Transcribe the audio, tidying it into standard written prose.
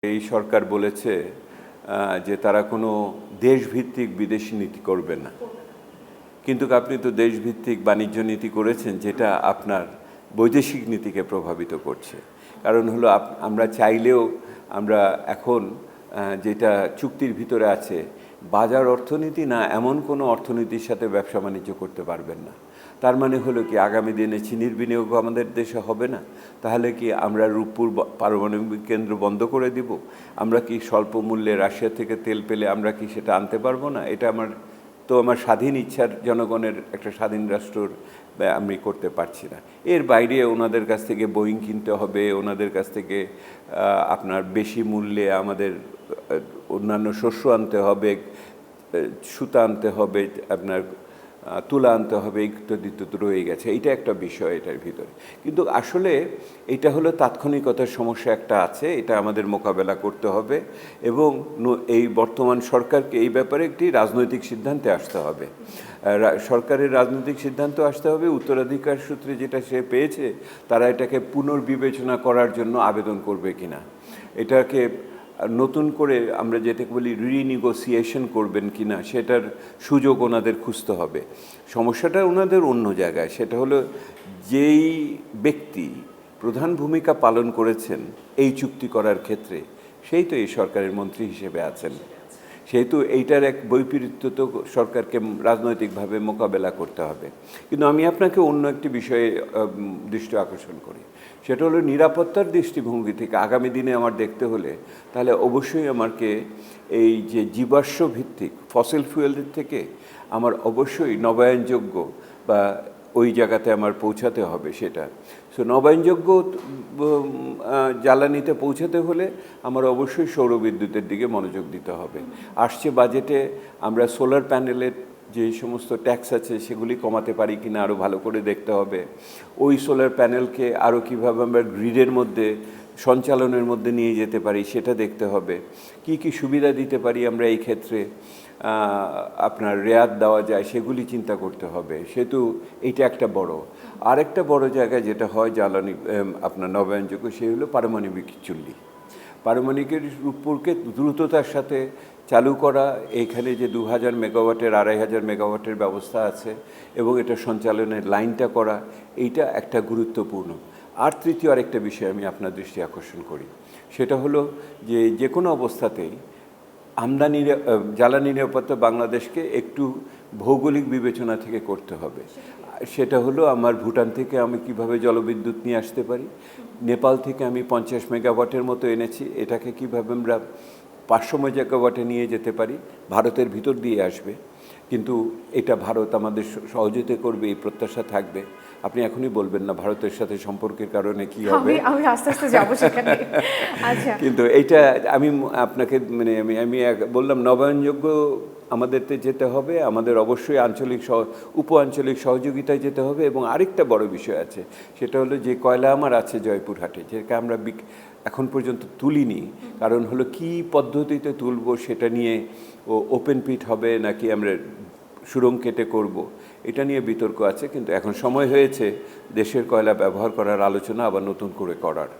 এই সরকার বলেছে যে তারা কোনো দেশভিত্তিক বিদেশি নীতি করবে না, কিন্তু আপনি তো দেশভিত্তিক বাণিজ্য নীতি করেছেন, যেটা আপনার বৈদেশিক নীতিকে প্রভাবিত করছে। কারণ হলো আমরা চাইলেও আমরা এখন যেটা চুক্তির ভিতরে আছে, বাজার অর্থনীতি না এমন কোনো অর্থনীতির সাথে ব্যবসা বাণিজ্য করতে পারবেন না। তার মানে হলো কি, আগামী দিনে চিনির বিনিয়োগ আমাদের দেশে হবে না? তাহলে কি আমরা রূপপুর পারমাণবিক কেন্দ্র বন্ধ করে দিব? আমরা কি স্বল্প মূল্যে রাশিয়া থেকে তেল পেলে আমরা কি সেটা আনতে পারবো না? এটা আমার স্বাধীন ইচ্ছার, জনগণের একটা স্বাধীন রাষ্ট্রর আমি করতে পারছি না। এর বাইরে ওনাদের কাছ থেকে বোয়িং কিনতে হবে, ওনাদের কাছ থেকে আপনার বেশি মূল্যে আমাদের অন্যান্য শস্য আনতে হবে, সুতা আনতে হবে, আপনার তুলা আনতে হবে, ইত্যাদি তো রয়ে গেছে। এইটা একটা বিষয় এটার ভিতরে। কিন্তু আসলে এটা হলো তাৎক্ষণিকতার সমস্যা একটা আছে, এটা আমাদের মোকাবেলা করতে হবে এবং এই বর্তমান সরকারকে এই ব্যাপারে একটি রাজনৈতিক সিদ্ধান্তে আসতে হবে। সরকারের রাজনৈতিক সিদ্ধান্ত আসতে হবে, উত্তরাধিকার সূত্রে যেটা সে পেয়েছে তারা এটাকে পুনর্বিবেচনা করার জন্য আবেদন করবে কিনা, এটাকে নতুন করে আমরা যেটাকে বলি রিনিগোসিয়েশন করবেন কিনা, সেটার সুযোগ ওনাদের খুঁজতে হবে। সমস্যাটা ওনাদের অন্য জায়গায়, সেটা হলো যেই ব্যক্তি প্রধান ভূমিকা পালন করেছেন এই চুক্তি করার ক্ষেত্রে, সেই তো এই সরকারের মন্ত্রী হিসেবে আছেন। সেহেতু এইটার এক বৈপরীত্য তো সরকারকে রাজনৈতিকভাবে মোকাবেলা করতে হবে। কিন্তু আমি আপনাকে অন্য একটি বিষয়ে দৃষ্টি আকর্ষণ করি, সেটা হলো নিরাপত্তার দৃষ্টিভঙ্গি থেকে আগামী দিনে আমার দেখতে হলে তাহলে অবশ্যই আমাকে এই যে জীবাশ্ম ভিত্তিক ফসিল ফুয়েলের থেকে আমার অবশ্যই নবায়নযোগ্য বা ওই জায়গাতে আমার পৌঁছাতে হবে। সেটা নবায়নযোগ্য জ্বালানিতে পৌঁছাতে হলে আমার অবশ্যই সৌরবিদ্যুতের দিকে মনোযোগ দিতে হবে। আসছে বাজেটে আমরা সোলার প্যানেলের যে সমস্ত ট্যাক্স আছে সেগুলি কমাতে পারি কিনা আরও ভালো করে দেখতে হবে। ওই সোলার প্যানেলকে আরও কীভাবে আমরা গ্রিডের মধ্যে সঞ্চালনের মধ্যে নিয়ে যেতে পারি সেটা দেখতে হবে। কি কি সুবিধা দিতে পারি আমরা এই ক্ষেত্রে, আপনার রেয়াত দেওয়া যায় সেগুলি চিন্তা করতে হবে। সেহেতু এইটা একটা বড়। আরেকটা বড় জায়গায় যেটা হয় জ্বালানি আপনার নবায়নযোগ্য, সে হলো পারমাণবিক চুল্লি। পারমাণবিকের রূপপুরকে দ্রুততার সাথে চালু করা, এইখানে যে 2000 মেগাওয়াটের 2500 মেগাওয়াটের ব্যবস্থা আছে এবং এটা সঞ্চালনের লাইনটা করা, এইটা একটা গুরুত্বপূর্ণ। আর তৃতীয় আরেকটা বিষয় আমি আপনার দৃষ্টি আকর্ষণ করি, সেটা হলো যে কোনো অবস্থাতেই আমদানি জ্বালানি নিরাপত্তা বাংলাদেশকে একটু ভৌগোলিক বিবেচনা থেকে করতে হবে। সেটা হলো আমার ভুটান থেকে আমি কিভাবে জলবিদ্যুৎ নিয়ে আসতে পারি, নেপাল থেকে আমি 50 মেগাওয়াটের মতো এনেছি, এটাকে কিভাবে আমরা 500 মেগাওয়াটে নিয়ে যেতে পারি, ভারতের ভিতর দিয়ে আসবে, কিন্তু এটা ভারত আমাদের সহযোগিতা করবে এই প্রত্যাশা থাকবে। আপনি এখনই বলবেন না ভারতের সাথে সম্পর্কের কারণে কি হবে, আমি আস্তে আস্তে যাবো সেখানে। আচ্ছা, কিন্তু এইটা আমি আপনাকে আমি বললাম নবায়নযোগ্য আমাদেরতে যেতে হবে, আমাদের অবশ্যই আঞ্চলিক উপ আঞ্চলিক সহযোগিতায় যেতে হবে। এবং আরেকটা বড় বিষয় আছে, সেটা হলো যে কয়লা আমার আছে জয়পুরহাটে, যেটা আমরা এখন পর্যন্ত তুলিনি। কারণ হলো কি পদ্ধতিতে তুলব সেটা নিয়ে, ওপেন পিট হবে নাকি আমরা সুড়ঙ্গ কেটে করব, এটা নিয়ে বিতর্ক আছে। কিন্তু এখন সময় হয়েছে দেশের কয়লা ব্যবহার করার আলোচনা আবার নতুন করে করার।